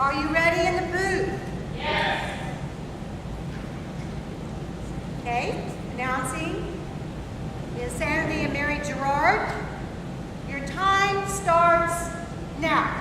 Are you ready in the booth? Yes. Okay, announcing the insanity of Mary Gerard. Your time starts now.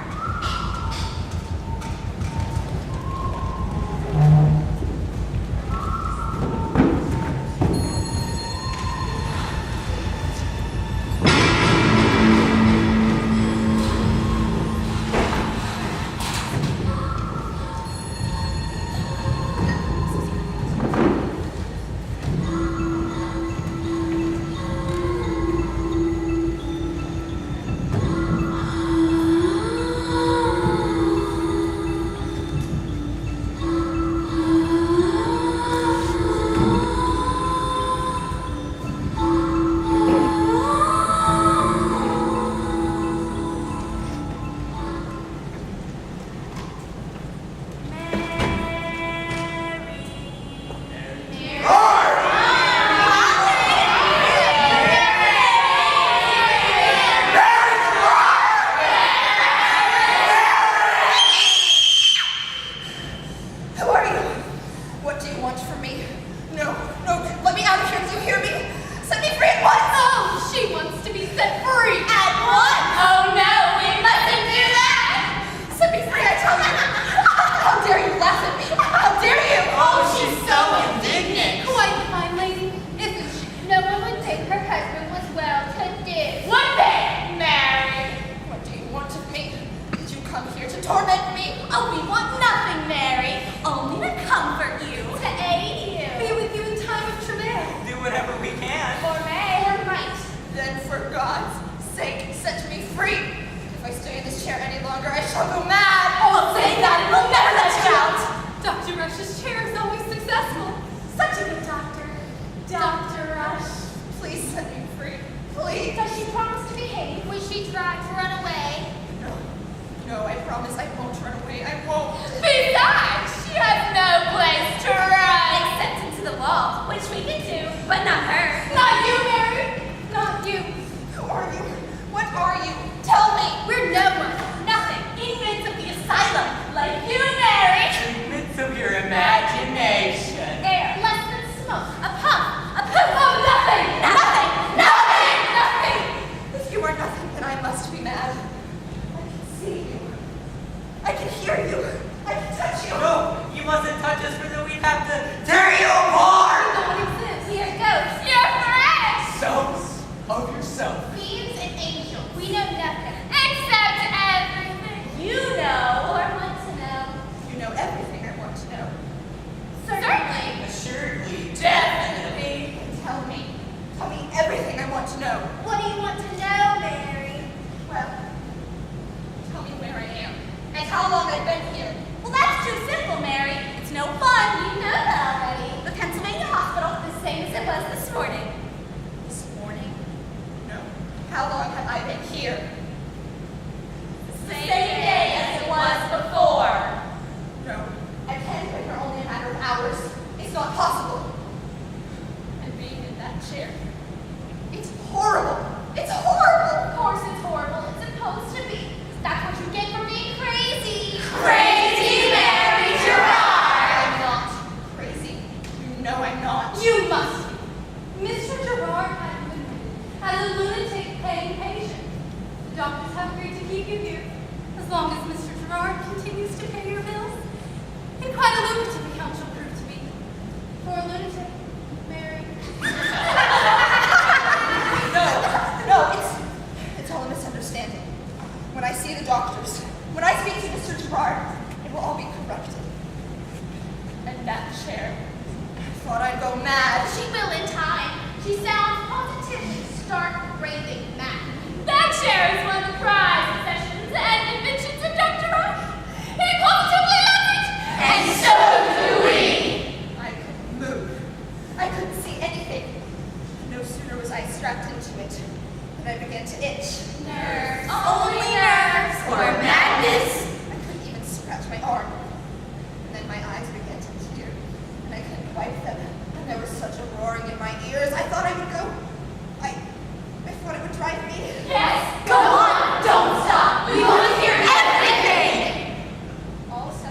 All of a sudden,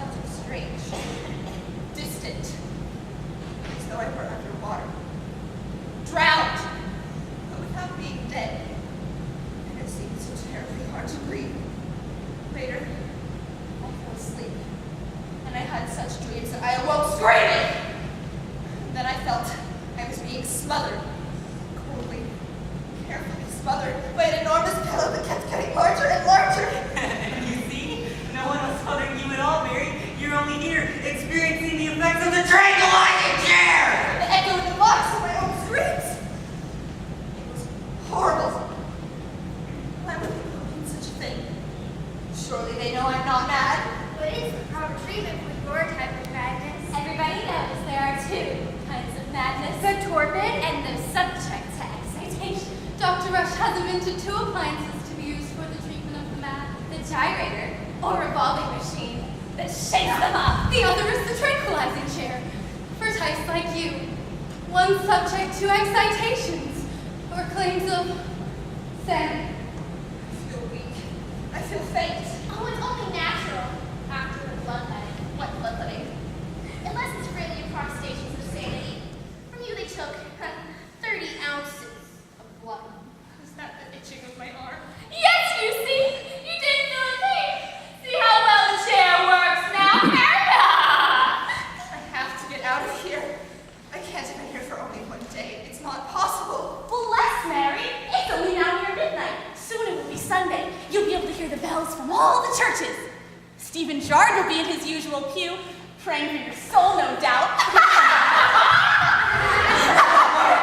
torpid and the subject to excitation. Dr. Rush has invented 2 appliances to be used for the treatment of the mad. The gyrator, or revolving machine, that shakes them up. The other is the tranquilizing chair, for types like you. One subject to excitations, or claims of sanity. I feel weak. I feel faint. Oh, it's only natural after the bloodletting. What bloodletting? Unless it's really protestations of sanity. From you they took 30 ounces of blood. Is that the itching of my arm? Yes, you see! You didn't feel a thing! See how well the chair works now, Mary? I have to get out of here. I can't have been here for only 1 day. It's not possible. Well, less, Mary. It's only now near midnight. Soon it will be Sunday. You'll be able to hear the bells from all the churches. Stephen Jard will be in his usual pew, praying for your soul, no doubt.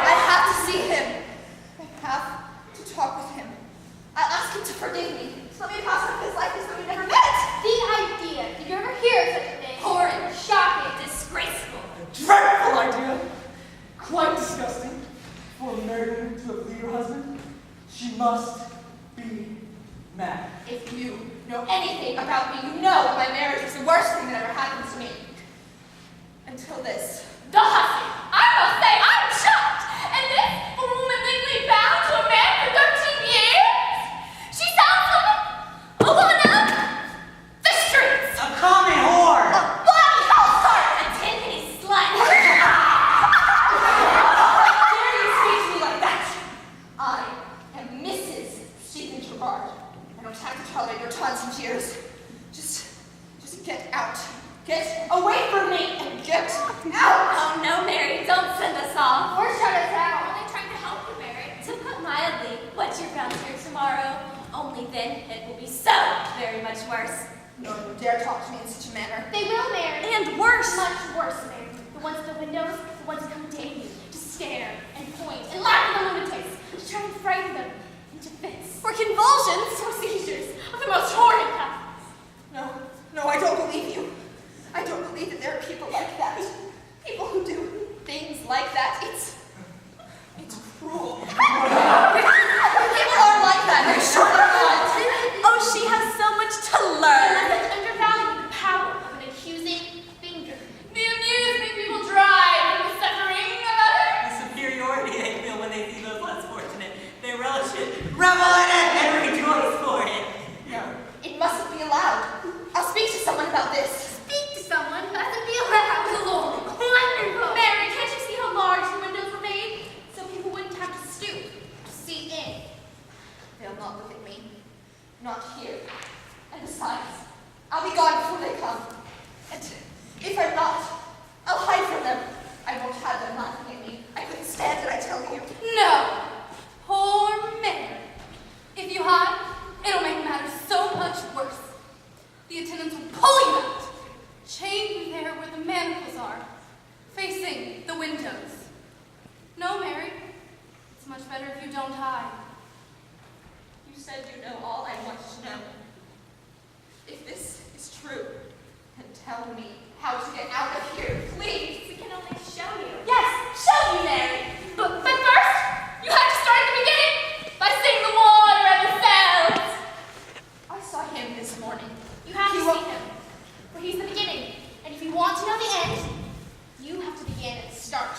I have to see him. I have to talk with him. I'll ask him to forgive me. So let me pass on his life as though we never met. The idea. Did you ever hear of such a thing? Horrid, shocking, disgraceful. Dreadful idea! Quite disgusting. For a married woman to have your husband, she must be mad. If you know anything about me, you know that my marriage was the worst thing that ever happened to me. Until this. The hussy! I must say, I'm shocked! And this, a woman legally bound to a man for 13 years? She sounds like a woman of the streets! A common whore! A bloody hellstart! A 10-penny slut! Dare you speak to me like that? I am Mrs. Stephen Gerard. I don't have to tolerate your taunts and jeers. Just get out. Get away from me and get out! Oh no, Mary, don't send us off. Or shut us out. I'm only trying to help you, Mary. To put mildly, what you're bound here tomorrow, only then it will be so very much worse. No one would dare talk to me in such a manner. They will, Mary. And worse. Much worse, Mary. The ones at the windows, the ones who come to aid you, to stare and point and laugh at the lunatics, to try and frighten them into fits. For convulsions. Or seizures of the most horrid kinds. No, I don't believe you. I don't believe that there are people like that. People who do things like that. It's cruel. People are like that. They're short of blood. Oh, she has so much to learn. Unless undervaluing the power of an accusing finger. The amusement people drive and the suffering of others. The superiority they feel when they see those less fortunate. They relish it, revel in it, and rejoice for it. No, it mustn't be allowed. I'll speak to someone about this. Speak to someone who hasn't been allowed to Lord. Wonderful. Mary, can't you see how large the windows were made? So people wouldn't have to stoop to see in. They'll not look at me. Not here. And besides, I'll be gone before they come. And if I'm not, I'll hide from them. I won't have them laughing at me. I couldn't stand it, I tell you. No. Poor Mary. If you hide, it'll make matters so much worse. The attendants will pull you out, chain you there where the manacles are, facing the windows. No, Mary. It's much better if you don't hide. You said you know all I want to know. If this is true, then tell me how to get out of here, please. We can only show you. Yes, show me, Mary. But first, you have to start at the beginning by seeing the water and the cells. I saw him this morning. You have He to wa- see him, for he's the beginning. And if you want to know the end, you have to begin at the start.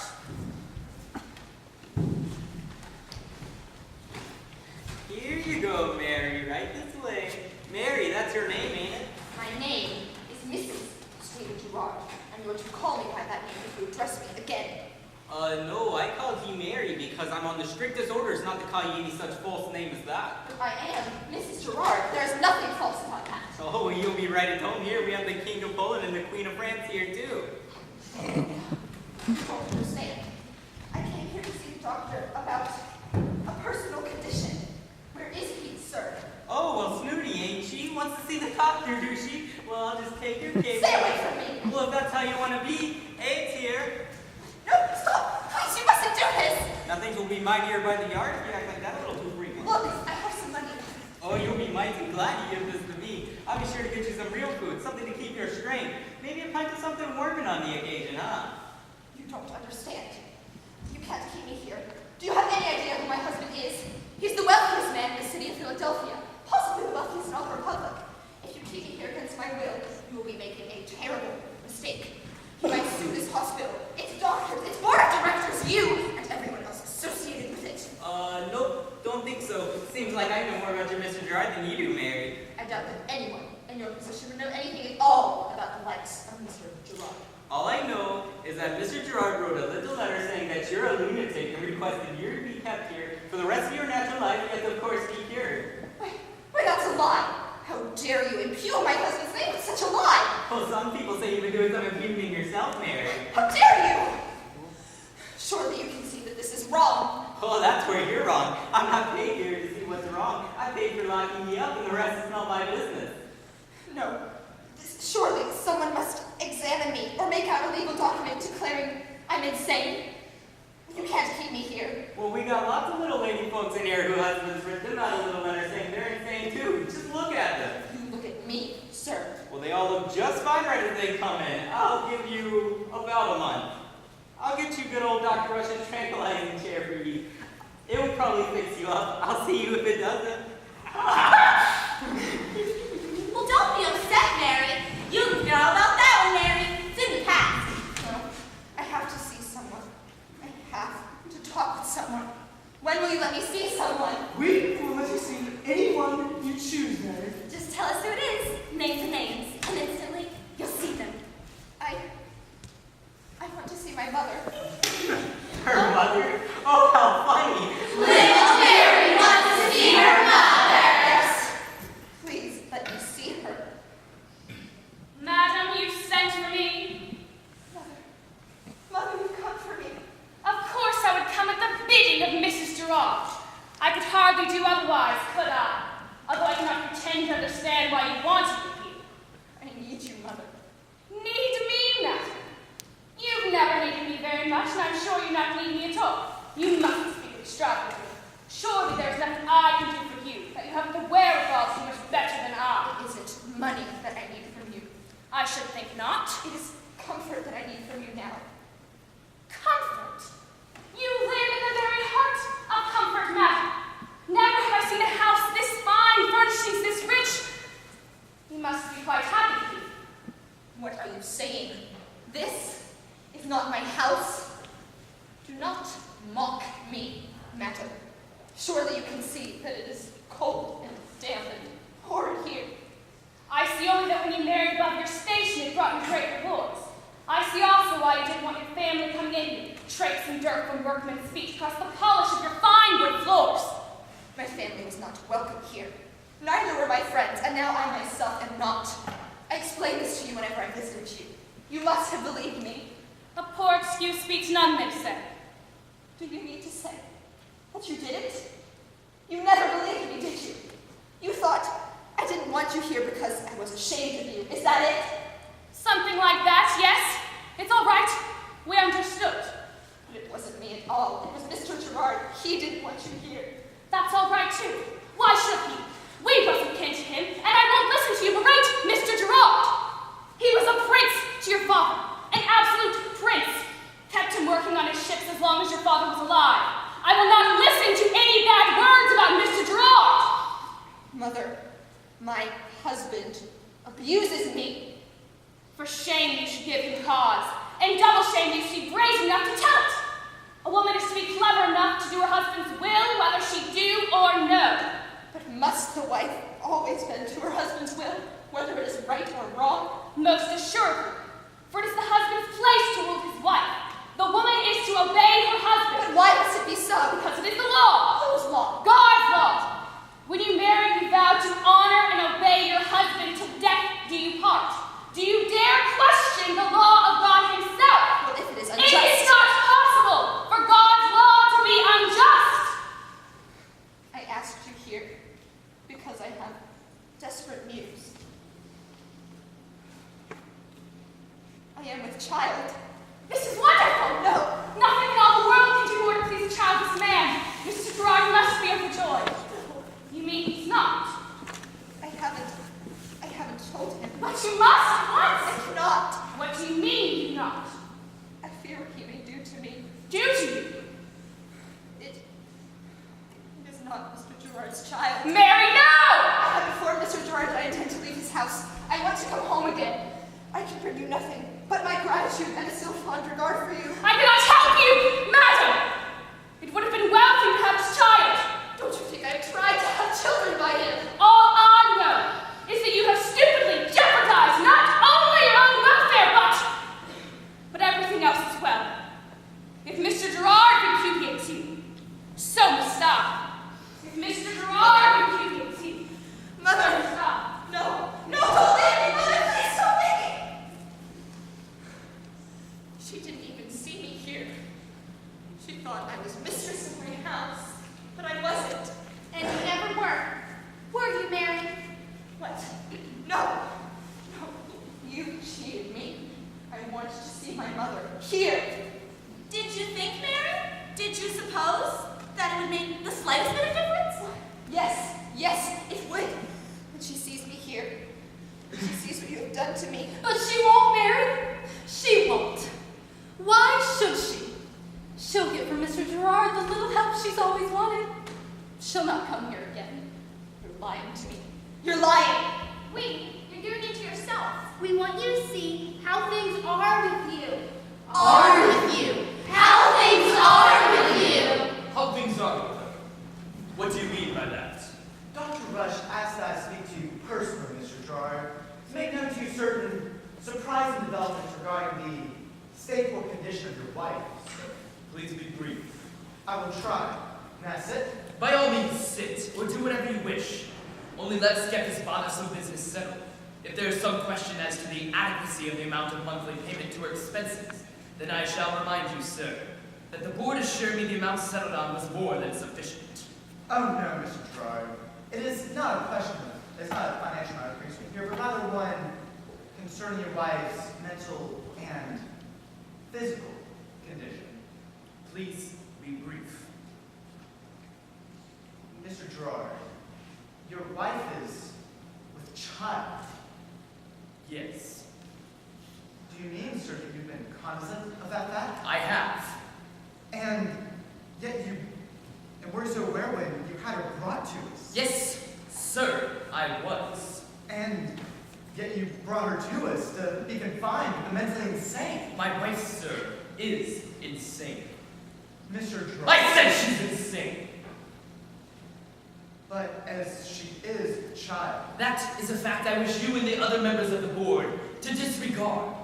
Here you go, Mary, right this way. Mary, that's your name, ain't it? My name is Mrs. Stephen Gerard, and you're to call me by that name if you address me again. No, I called you Mary because I'm on the strictest orders not to call you any such false name as that. I am Mrs. Gerard. There's nothing false about that. Oh, well, you'll be right at home here. We have the King of Poland and the Queen of France here, too. You don't understand. I came here to see the doctor about a personal condition. Where is he, sir? Oh, well, Snooty, ain't she? Wants to see the doctor, do she? Well, I'll just take your case. Stay away from me. Well, if that's how you want to be, Abe's here. No, stop. Please, you mustn't do this. Nothing will be mightier by the yard if you act like that a little too frequent. Look, I have some money. Oh, you'll be mighty glad you give this to me. I'll be sure to get you some real food, something to keep your strength. Maybe a pint of something warming on the occasion, huh? You don't understand. You can't keep me here. Do you have any idea who my husband is? He's the wealthiest man in the city of Philadelphia, possibly the wealthiest in all the Republic. If you keep me here against my will, you will be making a terrible mistake. You might sue this hospital, its doctors, its board of directors, you, and everyone else associated with it. Nope, don't think so. Seems like I know more about your Mr. Gerard than you do, Mary. I doubt that anyone in your position would know anything at all about the likes of Mr. Gerard. All I know is that Mr. Gerard wrote a little letter saying that you're a lunatic and requested you to be kept here for the rest of your natural life, yet of course be cured. Why, that's a lie. How dare you impugn my husband's name with such a lie? Well, some people say you've been doing some impugning yourself, Mary. How dare you? Surely you can see that this is wrong. Oh, that's where you're wrong. I'm not paid here to see what's wrong. I paid for locking me up and the rest is not my business. No. Surely someone must examine me or make out a legal document declaring I'm insane. You can't keep me here. Well, we got lots of little lady folks in here who husbands written them out a little letter saying they're insane too. Just look at them. You look at me, sir. Well, they all look just fine right as they come in. I'll give you about a month. I'll get you good old Dr. Rush's tranquilizing chair for you. It will probably fix you up. I'll see you if it doesn't. Well, don't be upset, Mary. You can forget all about that one, Mary. It's in the past. No, I have to see someone. I have to talk with someone. When will you let me see someone? We will let you see anyone you choose, Mary. Just tell us who it is. Names and names. And instantly, you'll see them. I want to see my mother. Her mother? Oh, how funny. Little Mary wants to see her mother. Please let me see her. Madam, you sent for me. Mother, you've come for me. Of course I would come at the bidding of Mrs. Gerard. I could hardly do otherwise, could I? Although I cannot pretend to understand why you wanted me here. I need you, Mother. Need me, madam? You've never needed me very much, and I'm sure you not need me at all. You mustn't speak extravagantly. Surely there's nothing I can do for you, that you have the wherewithal to do much better than I. It isn't money that I need from you. I should think not. It is comfort that I need from you now. Comfort? You live in the very heart of comfort, madam. Never have I seen a house this fine, furnishings this rich. You must be quite happy here. What are you saying? This is not my house. Do not mock me, madam. Surely you can see that it is cold and damp and horrid here. I see only that when you married above your station, it brought you great rewards. I see also why you didn't want your family coming in here, traipsing dirt from workmen's feet across the polish of your fine wood floors. My family was not welcome here. Neither were my friends, and now I myself am not. I explained this to you whenever I visited you. You must have believed me. A poor excuse speaks none, they say. Do you mean to say that you didn't? You never believed me, did you? You thought I didn't want you here because I was ashamed of you. Is that it? Something like that, yes. It's all right. We understood. But it wasn't me at all. It was Mr. Gerard. He didn't want you here. That's all right, too. Why should he? We wasn't kin to him, and I won't listen to you berate Mr. Gerard. He was a prince to your father, an absolute prince. Kept him working on his ships as long as your father was alive. I will not listen to any bad words about Mr. Gerard. Mother, my husband abuses me. For shame you should give him cause, and double shame you should be brazen enough to tell it. A woman is to be clever enough to do her husband's will, whether she do or no. But must the wife always bend to her husband's will, whether it is right or wrong? Most assuredly, for it is the husband's place to rule his wife. The woman is to obey her husband. But why must it be so? Because it is the law. Whose law? God's law. When you marry, you vow to honor and obey your husband till death do you part. Do you dare question the law of God himself? Well, if it is unjust. It is not possible for God's law to be unjust. I asked you here because I have desperate news. I am with child. This is wonderful. No. Nothing in all the world can do more to please a childless man. Mr. Gerard must be overjoyed. You mean he's not? I haven't told him. But you must at once. I cannot. What do you mean you not? I fear what he may do to me. Do to you? bring you nothing but my gratitude and a still fond regard for you. I cannot help you, madam! It would have been well for you to have this child. Don't you think I have tried to have children by him? All I know is that you have stupidly jeopardized not only your own welfare, but everything else as well. If Mr. Gerard repudiates you, so must I. If Mr. Gerard repudiates you, Mother! so must I. No! No! Don't leave me! Mother, please don't leave me! She didn't even see me here. She thought I was mistress of my house, but I wasn't. And you never were. Were you, Mary? What? No! No, you cheated me. I wanted to see my mother here. Did you think, Mary? Did you suppose that it would make the slightest bit of difference? Yes, yes, it would. When she sees me here, when she sees what you have done to me. But she won't, Mary. She won't. Why should she? She'll get from Mr. Gerard the little help she's always wanted. She'll not come here again. You're lying to me. You're lying. Wait, you're doing it to yourself. We want you to see how things are with you. Are with you. How things are with you. How things are with her? What do you mean by that? Dr. Rush asked that I speak to you personally, Mr. Gerard, to make known to you certain surprising developments regarding the state or condition of your wife. Please be brief. I will try. May I sit? By all means, sit, or do whatever you wish. Only let's get this bothersome business settled. If there is some question as to the adequacy of the amount of monthly payment to her expenses, then I shall remind you, sir, that the board assured me the amount settled on was more than sufficient. Oh no, Mr. Gerard. It is not a question of, it's not a financial matter here, but rather one concerning your wife's mental and physical condition. Please be brief. Mr. Gerard, your wife is with child. Yes, Do you mean, sir, that you've been cognizant of that fact? I have. And we're so aware when you had her brought to us. Yes, sir, I was. And yet you brought her to us to be confined with the mentally insane. My wife, sir, is insane. Mr. Gerard. I said she's insane. But as she is a child. That is a fact I wish you and the other members of the board to disregard.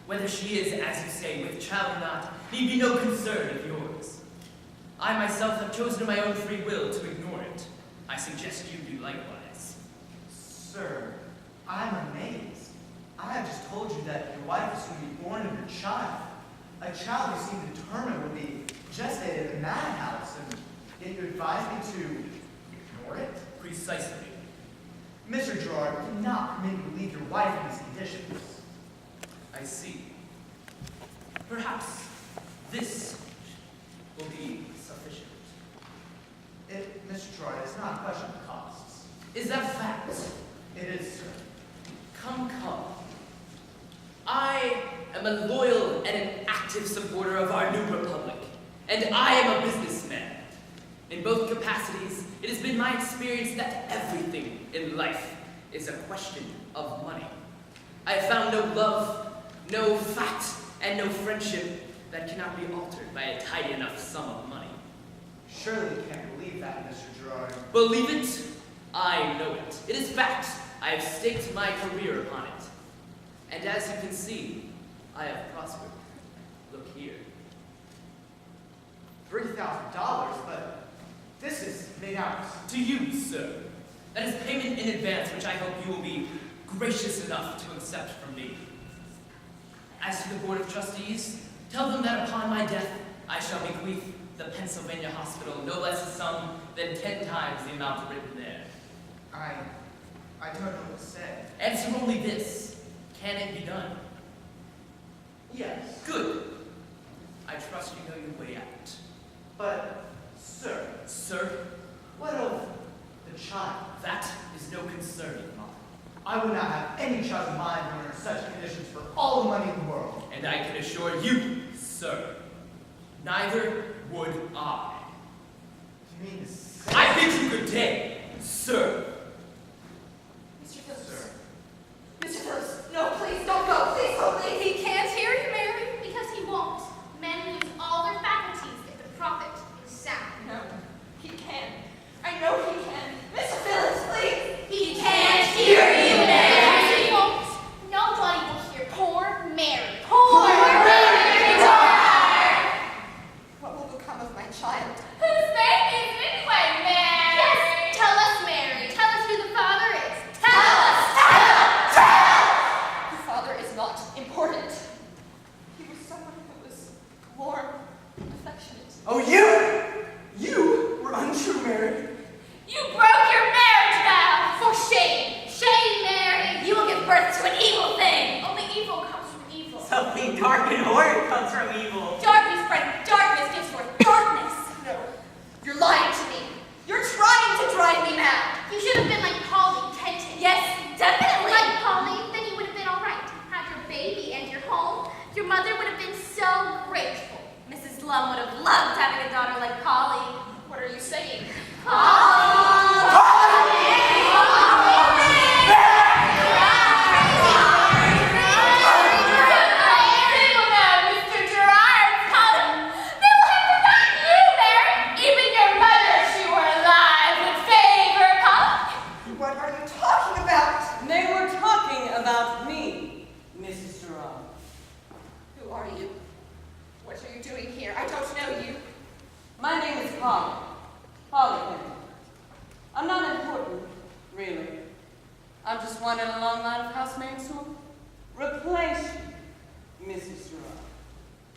Whether she is, as you say, with child or not, need be no concern of yours. I myself have chosen of my own free will to ignore it. I suggest you do likewise. Sir, I'm amazed. I have just told you that your wife is going to be born of your child. A child you seem determined will be gestated in a madhouse, and yet you advise me to ignore it? Precisely. Mr. Gerard, do not permit me to leave your wife in these conditions. I see. Perhaps this will be sufficient. Mr. Gerard, it's not a question of costs. Is that fact? It is, sir. Come. I am a loyal and an active supporter of our new republic, and I am a businessman. In both capacities, it has been my experience that everything in life is a question of money. I have found no love, no fact, and no friendship that cannot be altered by a tidy enough sum of money. Surely you can't believe that, Mr. Gerard. Believe it? I know it. It is fact. I have staked my career upon it. And as you can see, I have prospered. Look here. $3,000, but this is made out. To you, sir. That is payment in advance, which I hope you will be gracious enough to accept from me. As to the Board of Trustees, tell them that upon my death, I shall bequeath the Pennsylvania Hospital no less a sum than 10 times the amount written there. I don't know what to say. Answer only this. Can it be done? Yes. Good. I trust you know your way out. But, sir, Sir, what of the child? that is no concern of mine. I would not have any child of mine who are in such conditions for all the money in the world. And I can assure you, sir, neither would I. Do you mean to say? I bid you good day, sir. Mr. Phillips. Sir. Mr. Phillips, no, please don't go. Please don't one in a long line of housemaids who replace you, Mrs. Gerard.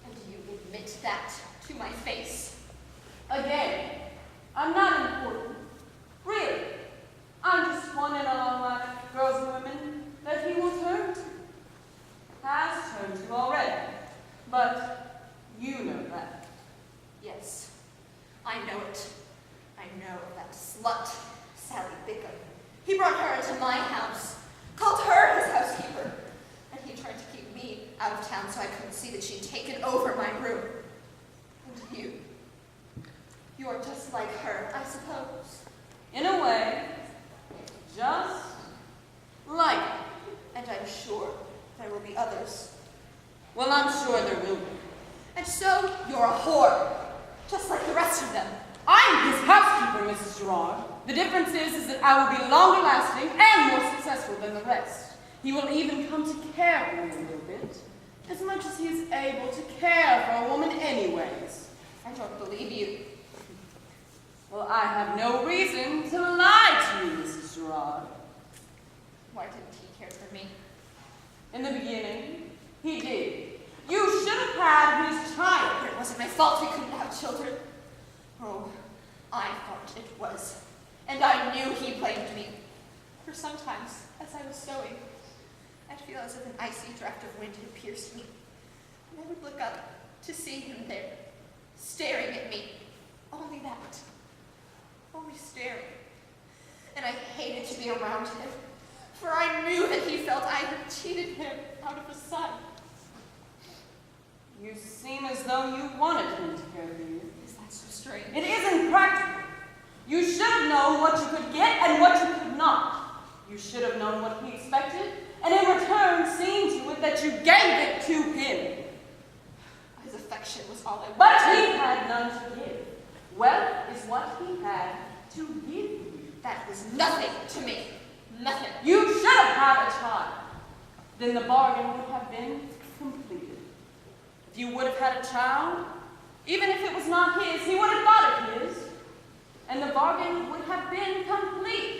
And you admit that to my face. Again, I'm not important. Really. I'm just one in a long line of girls and women that he will turn to. Has turned to already. But you know that. Yes, I know it. I know that slut, Sally Bickham. He brought her into my house, called her his housekeeper, and he tried to keep me out of town so I couldn't see that she'd taken over my room. And you are just like her, I suppose. In a way, just like it. And I'm sure there will be others. Well, I'm sure there will be. And so you're a whore, just like the rest of them. I'm his housekeeper, Mrs. Gerard. The difference is that I will be longer lasting and more successful than the rest. He will even come to care for me a little bit, as much as he is able to care for a woman anyways. I don't believe you. Well, I have no reason to lie to you, Mrs. Gerard. Why didn't he care for me? In the beginning, he did. You should have had his child. But it wasn't my fault we couldn't have children. Oh, I thought it was. And I knew he blamed me. For sometimes, as I was sewing, I'd feel as if an icy draft of wind had pierced me. And I would look up to see him there, staring at me. Only that. Only staring. And I hated to be around him, for I knew that he felt I had cheated him out of the sun. You seem as though you wanted him to care for you. Is that so strange? It isn't practical. You should have known what you could get and what you could not. You should have known what he expected, and in return seen to it that you gave it to him. His affection was all I wanted. But he had none to give. Wealth is what he had to give you. That was nothing to me. Nothing. You should have had a child. Then the bargain would have been completed. If you would have had a child, even if it was not his, he would have thought it his. And the bargain would have been complete.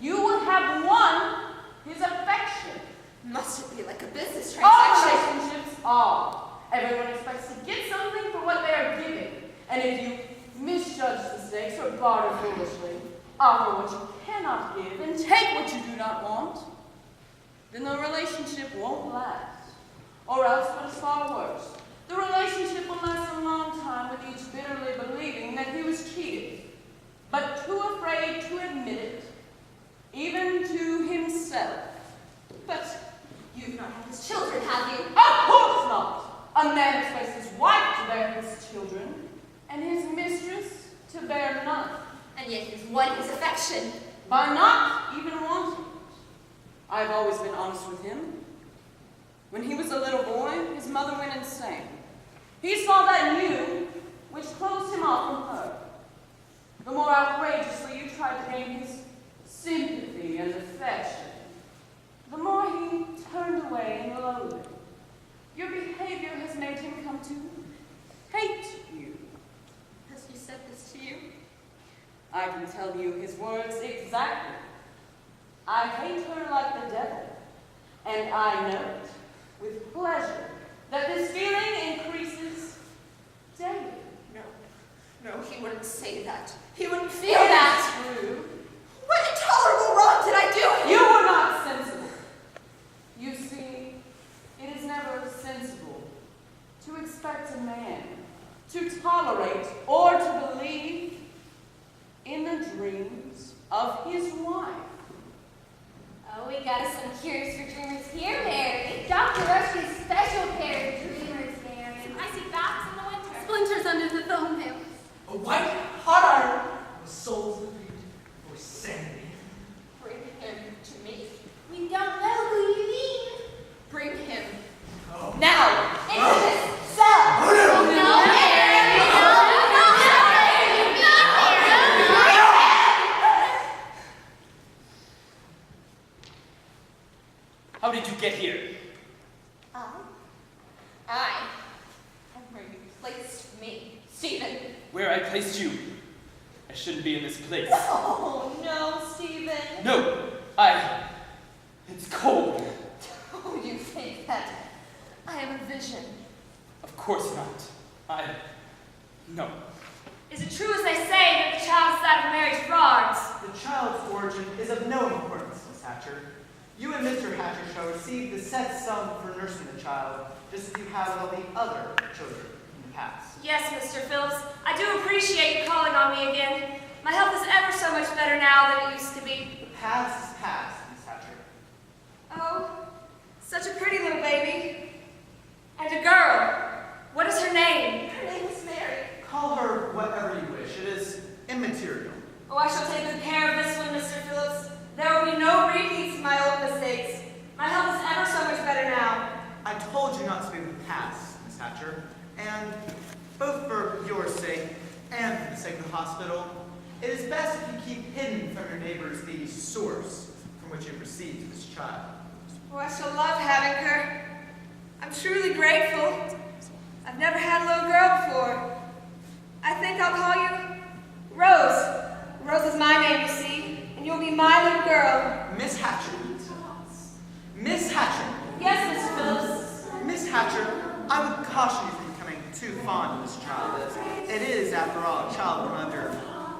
You would have won his affection. Must it be like a business All transaction? relationships are. Everyone expects to get something for what they are giving. And if you misjudge the stakes or barter foolishly, offer what you cannot give and take what you do not want, then the relationship won't last. Or else, what is far worse, the relationship will last a long time with each bitterly believing that he was cheated, but too afraid to admit it, even to himself. But you've not had his children, have you? Of course not! A man expects his wife to bear his children, and his mistress to bear none. And yet you've won his affection. By not even wanting it. I've always been honest with him. When he was a little boy, his mother went insane. He saw that you, which closed him off from her. The more outrageously you tried to gain his sympathy and affection, the more he turned away in loathing. Your behavior has made him come to hate you. Has he said this to you? I can tell you his words exactly. I hate her like the devil, and I know it with pleasure that this feeling increases daily. No, he wouldn't say that. He wouldn't feel that. True. What intolerable wrong did I do? You were not sensible. You see, it is never sensible to expect a man to tolerate or to believe in the dreams of his wife. Oh, we got us some cures for dreamers here, Mary. Dr. Rush's special pair of dreamers, Mary. I see bats in the winter. Splinters under the thumbnails. A white hot iron was sold to the feet for sanity. Bring him to me. We don't know who you mean. Bring him Oh. now into this cell. Oh, no. No, Mary. How did you get here? I am where you placed me, Stephen. Where I placed you. I shouldn't be in this place. Oh, no, Stephen. No, course not. No. Is it true as they say that the child is that of Mary Gerard's? The child's origin is of no importance, Miss Hatcher. You and Mr. Hatcher shall receive the said sum for nursing the child, just as you have with all the other children in the past. Yes, Mr. Phillips. I do appreciate you calling on me again. My health is ever so much better now than it used to be. The past is past, Miss Hatcher. Oh, such a pretty little baby. And a girl. What is her name? Her name is Mary. Call her whatever you wish. It is immaterial. Oh, I shall take good care of this one, Mr. Phillips. There will be no repeats of my old mistakes. My health is ever so much better now. I told you not to speak of the past, Miss Hatcher, and both for your sake and for the sake of the hospital, it is best if you keep hidden from your neighbors the source from which you received this child. Oh, I shall love having her. I'm truly grateful. I've never had a little girl before. I think I'll call you Rose. Rose is my name, you see, and you'll be my little girl. Miss Hatcher. Miss Hatcher. Yes, Mr. Phillips. Miss Hatcher, I would caution you from becoming too fond of this child, as it is, after all, a child born under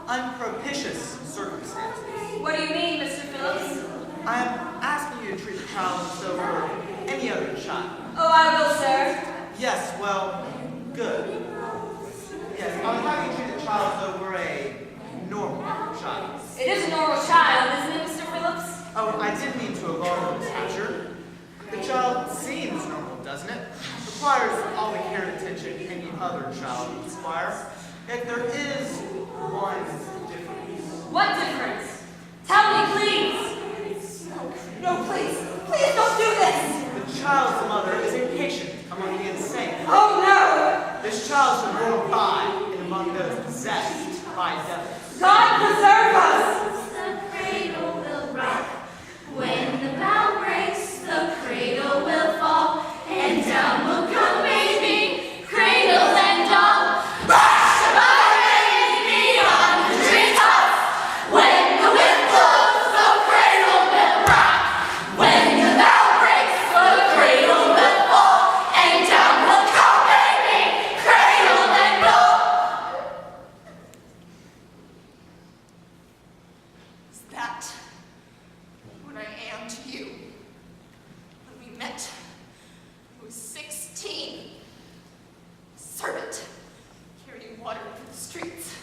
unpropitious circumstances. What do you mean, Mr. Phillips? I am asking you to treat the child as though it were any other child. Oh, I will, sir. Yes, well, good. Yes, I would have you treat the child as though it were a normal child. It is a normal child, isn't it, Mr. Phillips? Oh, I didn't mean to alarm you, Miss Hatcher. The child seems normal, doesn't it? Requires all the care and attention any other child would require. If there is one difference. What difference? Tell me, please. No, please. Please don't do this. The child's mother is impatient among the insane. Oh, no. This child should born by and among those possessed by devils. God preserve us. The cradle will rock. When the bough breaks, the cradle will fall, and down will come baby, cradle and all. Beyond the treetops, when the wind blows, the cradle will rock. When the bough breaks, the cradle will fall, and down will come baby, cradle and all. Is that what I am to you? When we met, I was 16. Servant, carrying water through the streets.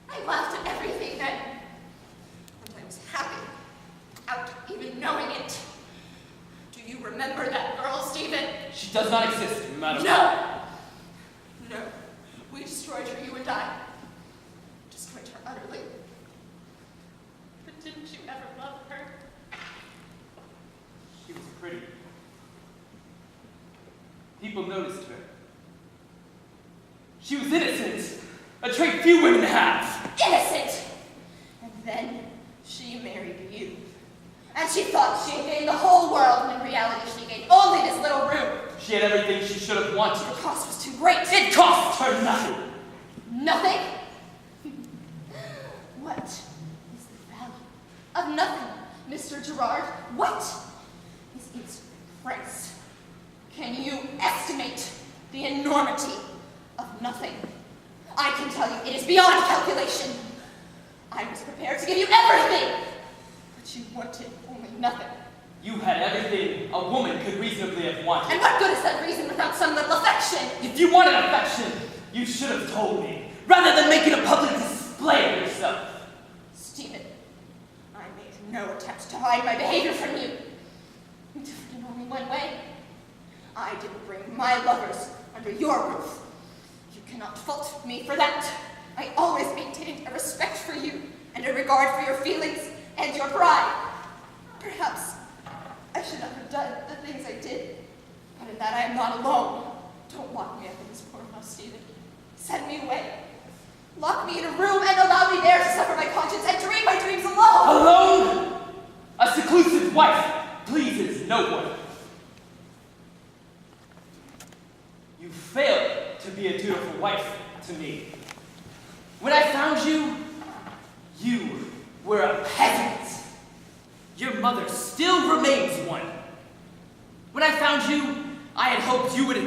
I laughed at everything then, and I was happy, without even knowing it. Do you remember that girl, Stephen? She does not exist, madam. No! No, we destroyed her, you and I. Destroyed her utterly. But didn't you ever love her? She was pretty. People noticed her. She was innocent, a trait few women have. Innocent! And then she married you. And she thought she had gained the whole world, when in reality she gained only this little room. She had everything she should have wanted. The cost was too great. It cost her nothing. Nothing? What is the value of nothing, Mr. Gerard? What is its price? Can you estimate the enormity of nothing? I can tell you it is beyond calculation. I was prepared to give you everything, but you wanted only nothing. You had everything a woman could reasonably have wanted. And what good is that reason without some little affection? If you wanted affection, you should have told me, rather than making a public display of yourself. Stephen, I made no attempt to hide my behavior from you. You differed in only one way. I didn't bring my lovers under your roof. You cannot fault me for that. I always maintained a respect for you and a regard for your feelings and your pride. Perhaps I should not have done the things I did, but in that I am not alone. Don't lock me up in this poor house, Stephen. Send me away. Lock me in a room and allow me there to suffer my conscience and dream my dreams alone. Alone? A seclusive wife pleases no one. You failed to be a dutiful wife to me. When I found you, you were a peasant. Your mother still remains one. When I found you, I had hoped you would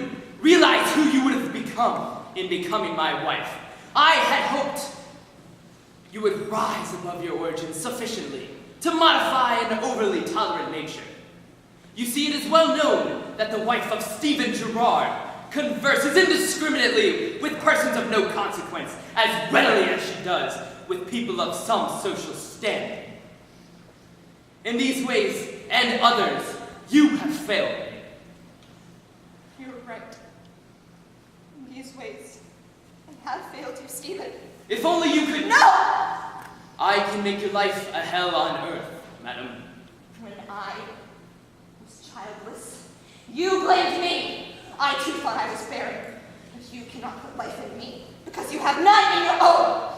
realize who you would have become in becoming my wife. I had hoped you would rise above your origins sufficiently to modify an overly tolerant nature. You see, it is well known that the wife of Stephen Gerard converses indiscriminately with persons of no consequence, as readily as she does with people of some social standing. In these ways and others, you have failed me. You're right. In these ways, I have failed you, Stephen. If only you could— No! I can make your life a hell on earth, madam. When I was childless, you blamed me. I too thought I was barren. And you cannot put life in me because you have none in your own.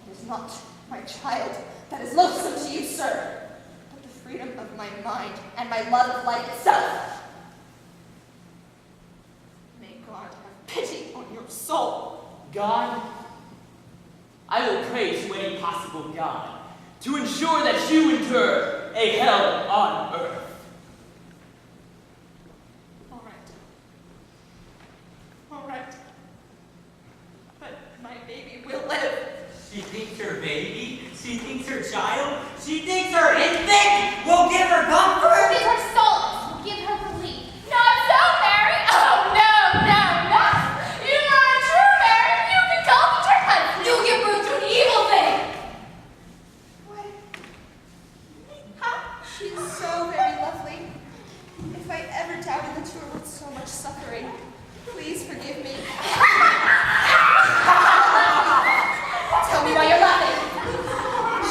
It is not my child that is loathsome to you, sir, but the freedom of my mind and my love of life itself. May God have pity on your soul. God, I will pray to any possible God to ensure that you endure a hell on earth. All right. But my baby will live. She thinks her baby, she thinks her child, she thinks her infant will give her comfort. Give her solace, will give her relief. Not so, Mary! Oh, no, no, no! You are true, Mary! You can comfort your husband! You'll give birth to an evil thing! What? Huh? She's so very lovely. If I ever doubted that you were worth so much suffering, please forgive me. Tell me why you're laughing.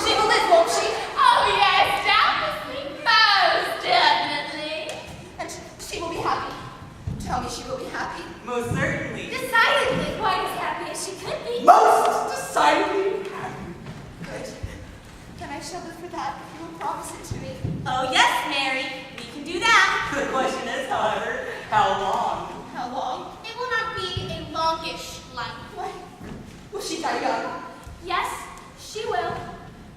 She will live, won't she? Oh, yes, doubtlessly. Most definitely. And she will be happy. Tell me she will be happy. Most certainly. Decidedly quite as happy as she could be. Most decidedly happy. Good. Then I shall live for that if you will promise it to me. Oh, yes, Mary. We can do that. The question is, however, how long? How long? It will not be a longish life. What? Will she die young? Yes, she will.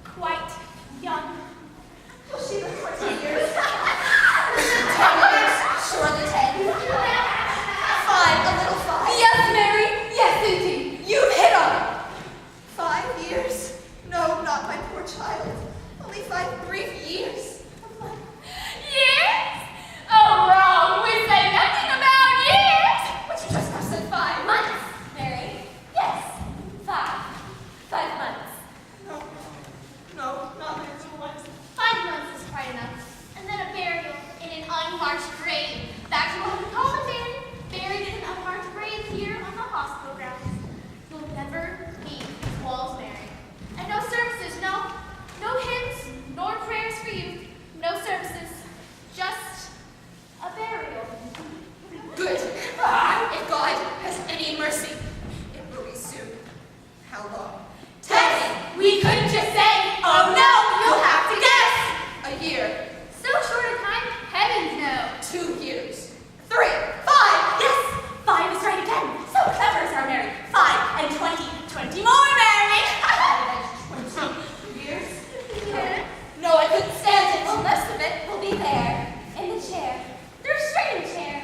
Quite young. Will she live 20 years? 10 years? Surely 10. 5, a little 5. Yes, Mary. Yes, indeed. You've hit on it. 5 years? No, not my poor child. Only 5 brief years. Years? Oh, wrong. We say nothing about years. But you just now said 5 Months, Mary. Yes, 5. 5 months. No, no, not my little ones. 5 months is quite enough. And then a burial in an unmarked grave. That's what we call it, Mary. Buried in an unmarked grave here on the hospital grounds. You'll never leave these walls, Mary. And no services, no. No hymns, nor prayers for you. No services. Just a burial. Good. If God has any mercy, it will be soon. How long? 10. We couldn't just say, Oh no, you'll have to guess. A year. so short a time, heavens no. 2 years. 3. 5. Yes, 5 is right again. So clever is our Mary. 5 and 20. 20 more, Mary. 20 years. Yeah. No, I couldn't stand it. Well, most of it will be there, in the chair, the restraining chair,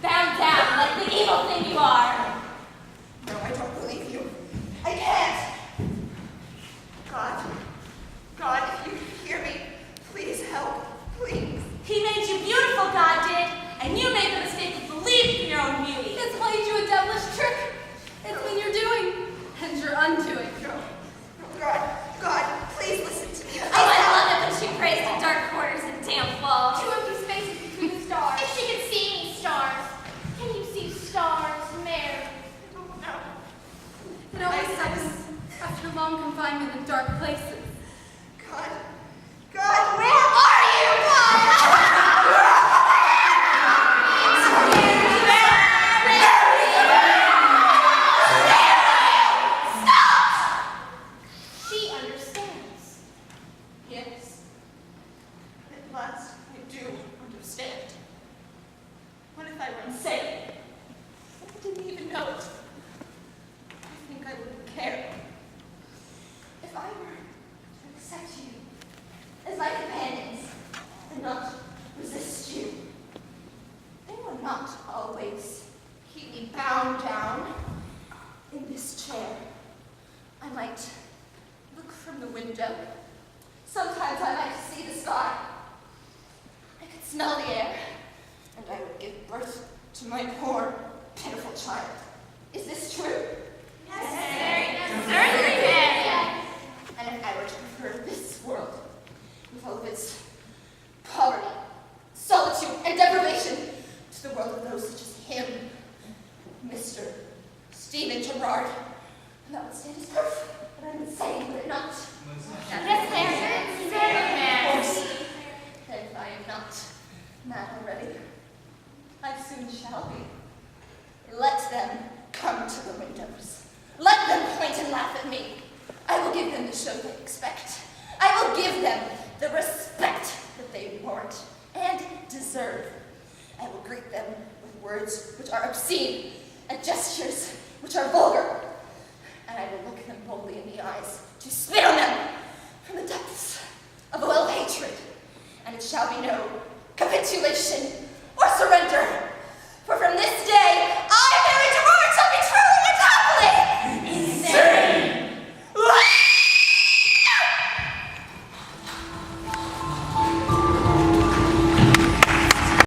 bound down like the evil thing you are. No, I don't believe you. I can't. God, if you can hear me, please help. Please. He made you beautiful, God did, and you made the mistake of believing in your own beauty. It's played you a devilish trick. It's when you're doing, and you're undoing. God, please listen to me. I love it when she prays to dark corners and damp walls. Two empty spaces between the stars. If she could see any stars, can you see stars, Mary? No. It always happens after long confinement in dark places. God, where are you? She understands. Yes. At last, I do understand. What if I were insane? I didn't even know it. I think I wouldn't care. If I were to accept you as my companions and not resist you, they will not always keep me bound. smell the air, and I would give birth to my poor, pitiful child. Is this true? Certainly, Mary. And if I were to prefer this world, with all of its poverty, solitude, and deprivation, to the world of those such as him, Mr. Stephen Gerard, that would stand as proof that I'm insane, would it not? Yes, Mary. Certainly, Of course. And if I am not mad already, I soon shall be. Let them come to the windows. Let them point and laugh at me. I will give them the show they expect. I will give them the respect that they warrant and deserve. I will greet them with words which are obscene and gestures which are vulgar. And I will look them boldly in the eyes to spit on them from the depths of a well hatred. And it shall be no capitulation or surrender